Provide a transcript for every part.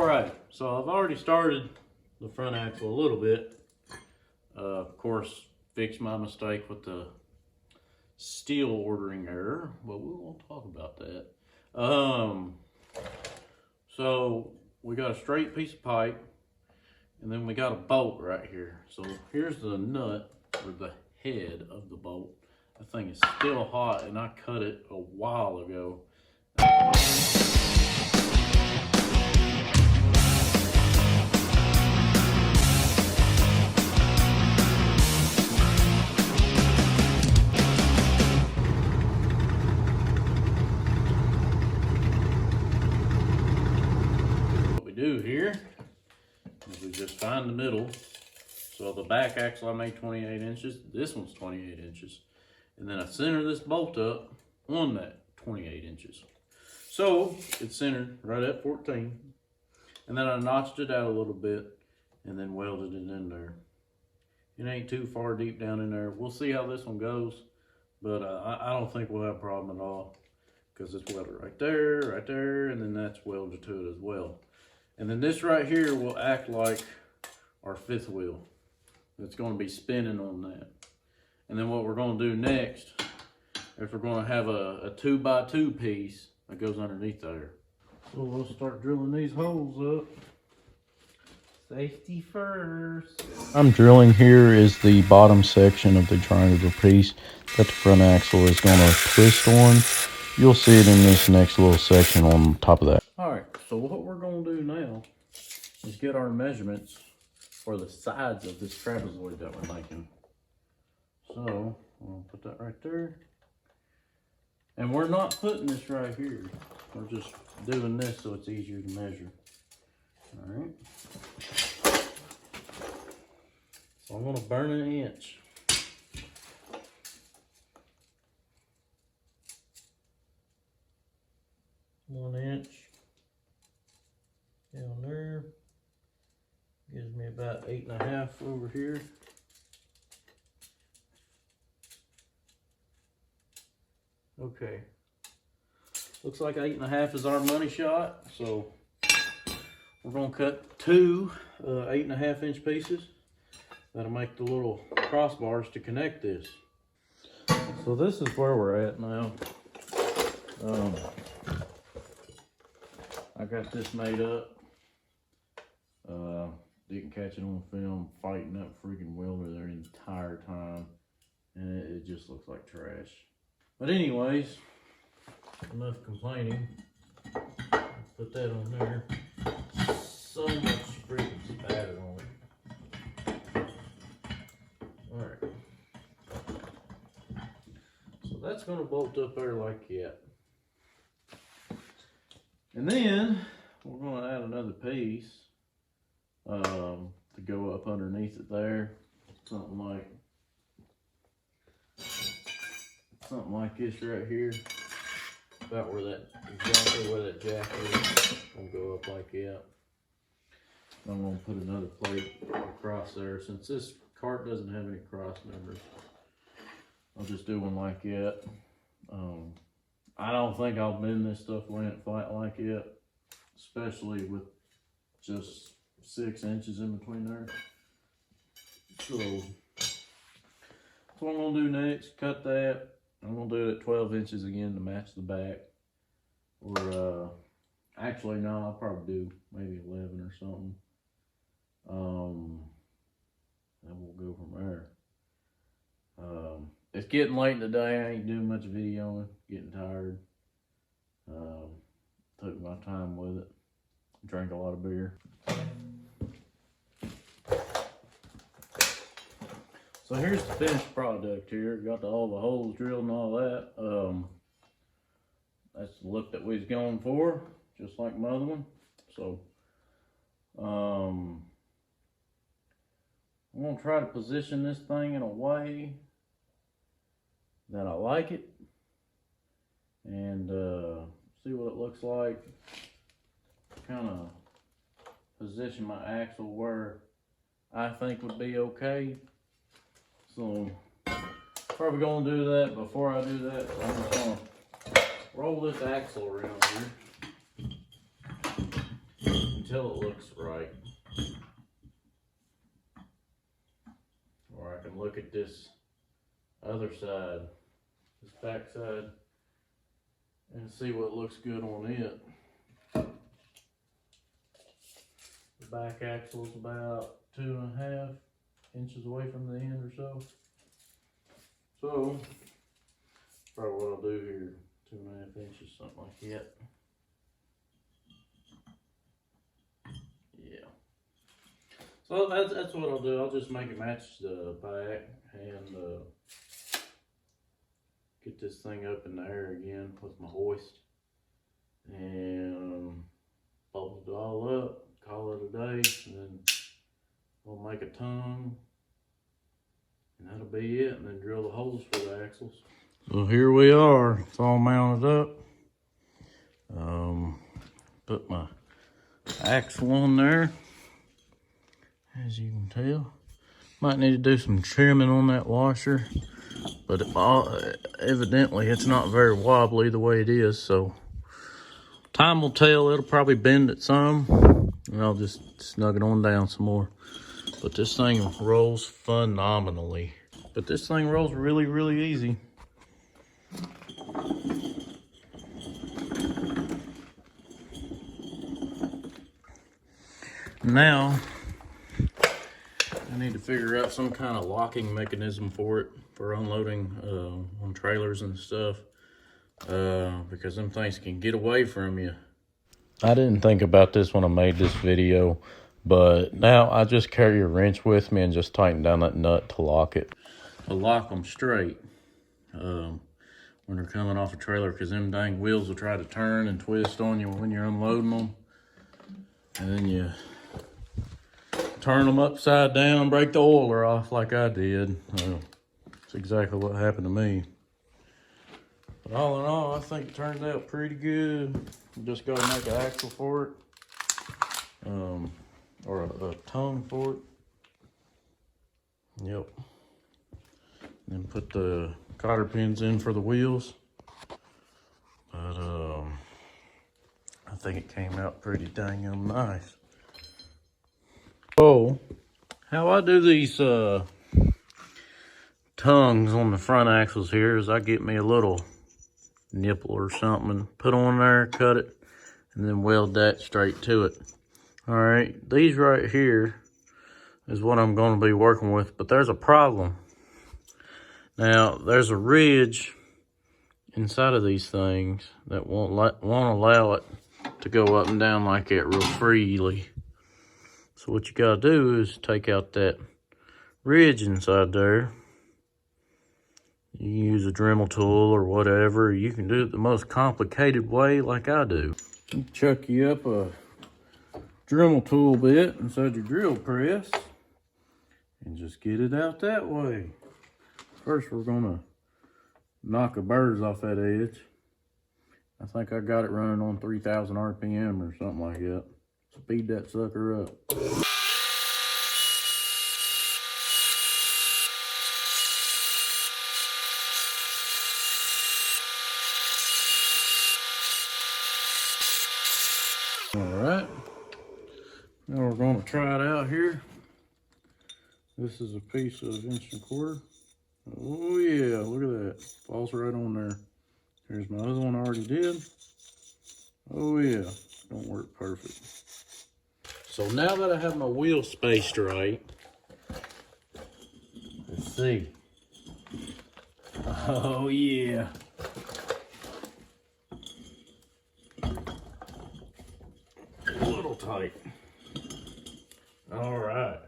Alright, so I've already started the front axle a little bit. Of course, fixed my mistake with the steel ordering error, but we won't talk about that. So we got a straight piece of pipe, and then we got a bolt right here. So here's the nut, or the head of the bolt. That thing is still hot, and I cut it a while ago. What we do here is we just find the middle. So the back axle I made 28 inches, this one's 28 inches. And then I center this bolt up on that 28 inches. So it's centered right at 14. And then I notched it out a little bit and then welded it in there. It ain't too far deep down in there. We'll see how this one goes, but I don't think we'll have a problem at all because it's welded right there, and then that's welded to it as well. And then this right here will act like our fifth wheel. It's going to be spinning on that. And then what we're going to do next is we're going to have a 2x2 piece that goes underneath there. So we'll start drilling these holes up. Safety first. I'm drilling here is the bottom section of the triangular piece that the front axle is going to twist on. You'll see it in this next little section on top of that. Alright, so what we're going to do now is get our measurements for the sides of this trapezoid that we're making. So, I'll put that right there. And we're not putting this right here. We're just doing this so it's easier to measure. Alright. So I'm going to burn an inch. One inch down there. Gives me about 8.5 over here. Okay, looks like 8.5 is our money shot. So we're gonna cut two 8.5 inch pieces. That'll make the little crossbars to connect this. So this is where we're at now. I got this made up. Didn't catch it on film, fighting that freaking welder the entire time, and it just looks like trash. But anyways, enough complaining. Let's put that on there. So much freaking spatter on it. Alright. So that's going to bolt up there like that. And then we're going to add another piece to go up underneath it there. Something like this right here. About where that, exactly where that jack is. Gonna go up like that. I'm gonna put another plate across there. Since this cart doesn't have any cross members, I'll just do one like that. I don't think I'll bend this stuff flat like that, especially with just 6 inches in between there. So that's what I'm gonna do next. Cut that. I'm gonna do it at 12 inches again to match the back. Or actually no, I'll probably do maybe 11 or something. Then we'll go from there. It's getting late in the day. I ain't doing much videoing. Getting tired. Took my time with it. Drank a lot of beer. So here's the finished product here. Got all the holes drilled and all that. That's the look that we was going for, just like my other one. So I'm gonna try to position this thing in a way that I like it, and see what it looks like. Kind of position my axle where I think would be okay. So probably gonna do that. Before I do that, I'm just gonna roll this axle around here until it looks right. Or I can look at this other side, this back side, and see what looks good on it. The back axle is about 2.5 inches away from the end or so. So, probably what I'll do here, 2.5 inches, something like that. Yeah. So that's what I'll do. I'll just make it match the back and get this thing up in the air again with my hoist. And bolt it all up, call it a day, and then we'll make a tongue. And that'll be it, and then drill the holes for the axles. So here we are, it's all mounted up. Put my axle on there, as you can tell. Might need to do some trimming on that washer, but evidently it's not very wobbly the way it is, so time will tell. It'll probably bend it some, and I'll just snug it on down some more. But this thing rolls phenomenally. But this thing rolls really, really easy. Now, I need to figure out some kind of locking mechanism for it, for unloading on trailers and stuff, because them things can get away from you. I didn't think about this when I made this video, but now I just carry a wrench with me and just tighten down that nut to lock it. To lock them straight when they're coming off a trailer, because them dang wheels will try to turn and twist on you when you're unloading them. And then you turn them upside down, break the oiler off like I did. That's exactly what happened to me. But all in all, I think it turned out pretty good. Just got to make an axle for it, or a tongue for it. Yep. And put the cotter pins in for the wheels. But I think it came out pretty dang nice. So, how I do these tongues on the front axles here is I get me a little nipple or something, put on there, cut it, and then weld that straight to it. All right, these right here is what I'm going to be working with, but there's a problem. Now, there's a ridge inside of these things that won't allow it to go up and down like that real freely. So what you gotta do is take out that ridge inside there. You can use a Dremel tool or whatever. You can do it the most complicated way like I do. You chuck you up a Dremel tool bit inside your drill press and just get it out that way. First, we're gonna knock the burrs off that edge. I think I got it running on 3,000 RPM or something like that. Speed that sucker up. All right, now we're going to try it out here. This is a piece of 1.25 inch. Oh yeah, look at that. Falls right on there. There's my other one I already did. Oh yeah, don't work perfect. So now that I have my wheel spaced right, let's see. Oh yeah. A little tight. All right.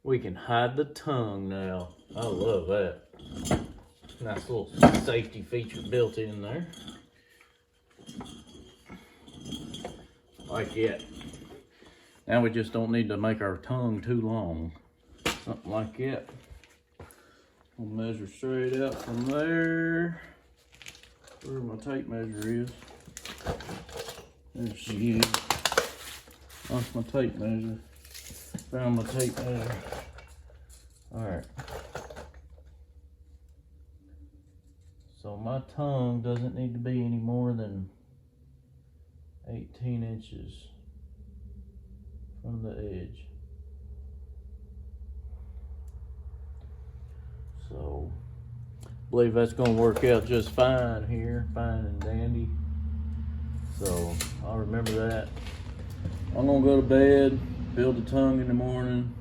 We can hide the tongue now. I love that. Nice little safety feature built in there. Like that. Now we just don't need to make our tongue too long. Something like that. We'll measure straight out from there. Where my tape measure is. There she is. Lost my tape measure. Found my tape measure. Alright. So my tongue doesn't need to be any more than 18 inches on the edge. So, I believe that's gonna work out just fine here, fine and dandy. So, I'll remember that. I'm gonna go to bed, build the tongue in the morning.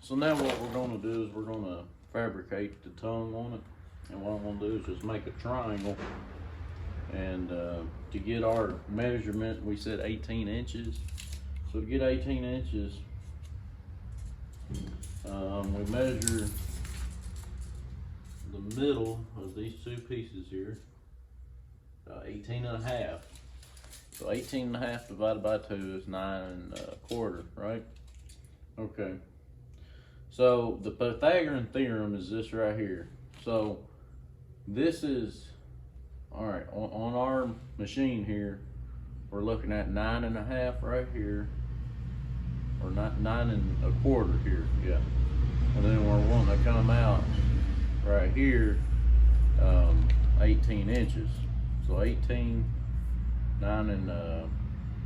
So now what we're gonna do is we're gonna fabricate the tongue on it. And what I'm gonna do is just make a triangle. And to get our measurement, we said 18 inches. So to get 18 inches, we measure the middle of these two pieces here, 18 and a half. So 18 and a half divided by 2 is 9 1/4, right? Okay. So the Pythagorean theorem is this right here. So this is, all right, on our machine here, we're looking at 9 and a half right here, or 9 1/4 here, yeah. And then we're wanting to come out right here, 18 inches. So 18, 9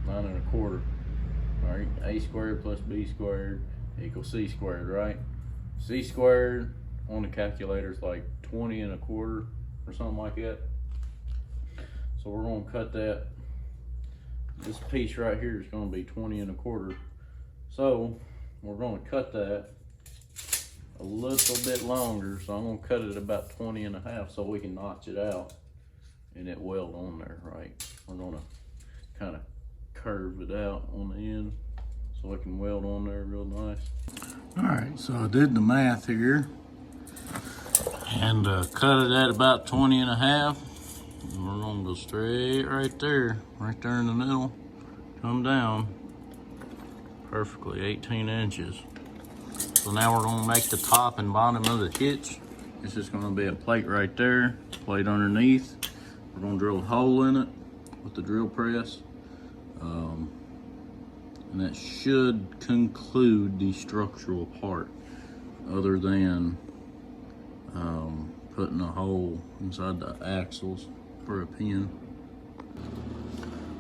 1/4. All right, a squared plus b squared equals c squared, right? C squared on the calculator is like 20 1/4 or something like that. So we're gonna cut that. This piece right here is gonna be 20 1/4. So we're gonna cut that a little bit longer. So I'm gonna cut it about 20 and a half so we can notch it out and it weld on there, right? We're gonna kind of curve it out on the end so it can weld on there real nice. All right, so I did the math here and cut it at about 20 and a half. And we're gonna go straight right there in the middle, come down perfectly 18 inches. So now we're gonna make the top and bottom of the hitch. It's just gonna be a plate right there, plate underneath. We're gonna drill a hole in it with the drill press. And that should conclude the structural part, other than putting a hole inside the axles for a pin.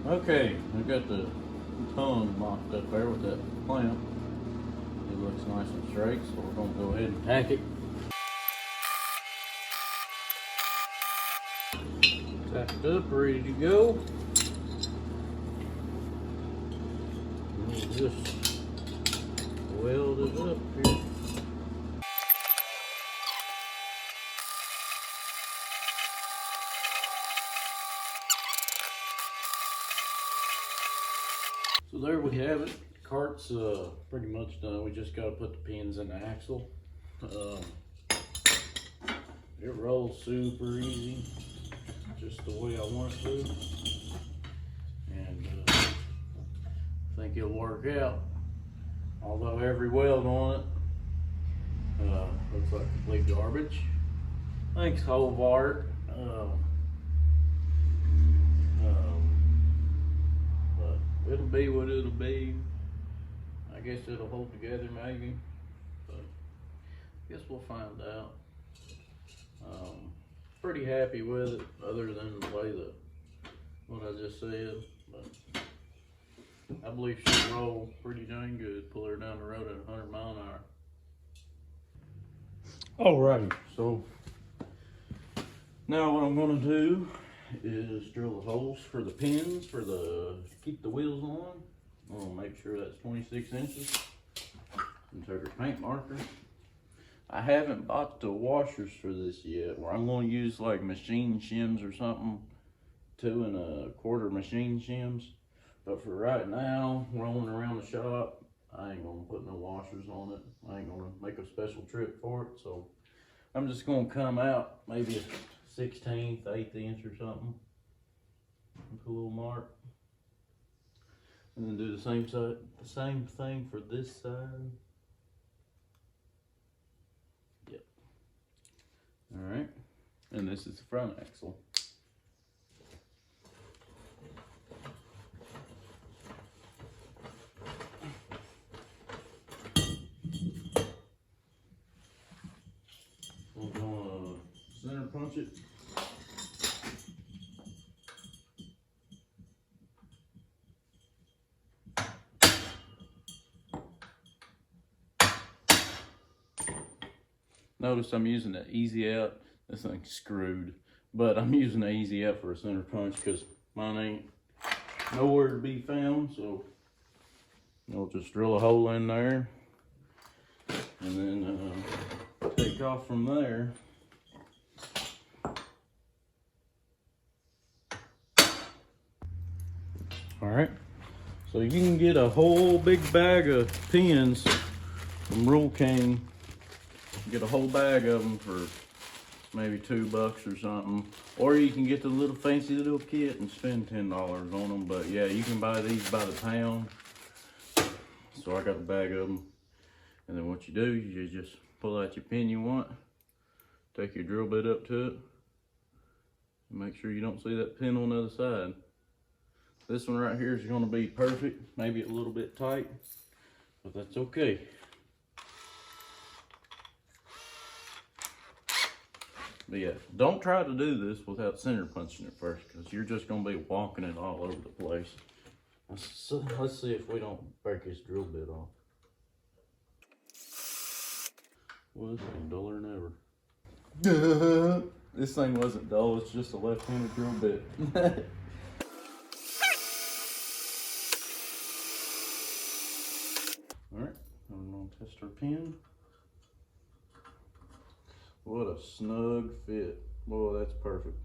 Okay, I got the tongue locked up there with that clamp. It looks nice and straight, so we're gonna go ahead and tack it. Tacked up, ready to go. We'll just weld it up here. So there we have it. Cart's pretty much done. We just got to put the pins in the axle. It rolls super easy, just the way I want it to. And I think it'll work out. Although every weld on it looks like complete garbage. Thanks, Hobart. But it'll be what it'll be. I guess it'll hold together maybe, but I guess we'll find out. Pretty happy with it, other than the way that what I just said, but I believe she'll roll pretty dang good. Pull her down the road at 100 miles an hour. All right, so now what I'm gonna do is drill the holes for the pins for the keep the wheels on. I'm gonna make sure that's 26 inches. And take a paint marker. I haven't bought the washers for this yet, where I'm gonna use like machine shims or something, 2 1/4 machine shims. But for right now, rolling around the shop, I ain't gonna put no washers on it. I ain't gonna make a special trip for it. So I'm just gonna come out maybe a 16th, 1/8 inch or something. Put a little mark. And then do the same thing for this side. Yep. All right. And this is the front axle. We're gonna center punch it. Notice I'm using the Easy Out. This thing's screwed, but I'm using the Easy Out for a center punch because mine ain't nowhere to be found. So I'll just drill a hole in there and then take off from there. All right, so you can get a whole big bag of pins from Rural King. Get a whole bag of them for maybe $2 or something, or you can get the little fancy little kit and spend $10 on them. But yeah, you can buy these by the pound. So I got a bag of them, and then what you do, you just pull out your pin you want, take your drill bit up to it, and make sure you don't see that pin on the other side. This one right here is going to be perfect, maybe a little bit tight, but that's okay. But yeah, don't try to do this without center punching it first, because you're just going to be walking it all over the place. Let's see if we don't break this drill bit off. Well, this thing duller than ever. This thing wasn't dull, it's just a left-handed drill bit. Alright, I'm going to test our pin. What a snug fit. Boy, that's perfect.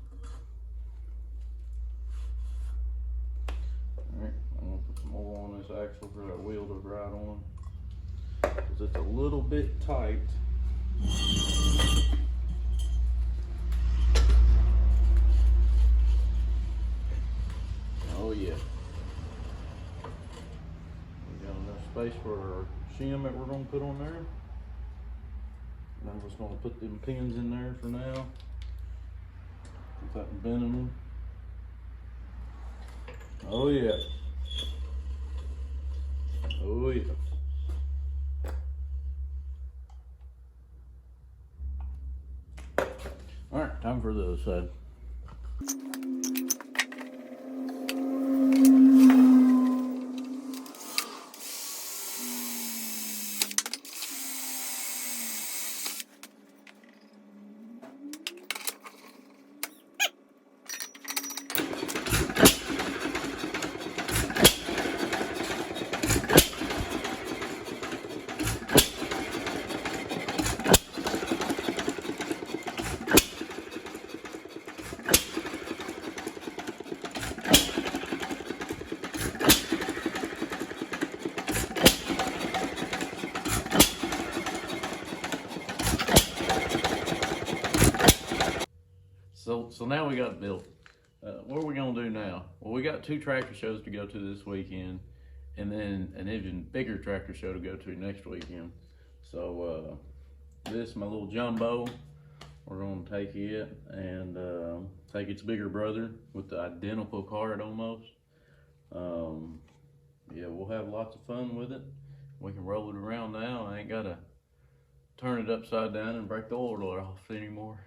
Alright, I'm going to put some oil on this axle for that wheel to ride on, because it's a little bit tight. Oh yeah. We got enough space for our shim that we're going to put on there. And I'm just going to put them pins in there for now, without bending them. Oh yeah. Oh yeah. All right, time for the other side. So now we got it built. What are we gonna do now? Well, we got 2 tractor shows to go to this weekend, and then an even bigger tractor show to go to next weekend. So this, my little jumbo, we're gonna take it and take its bigger brother with the identical card almost. Yeah, we'll have lots of fun with it. We can roll it around now. I ain't gotta turn it upside down and break the oil off anymore.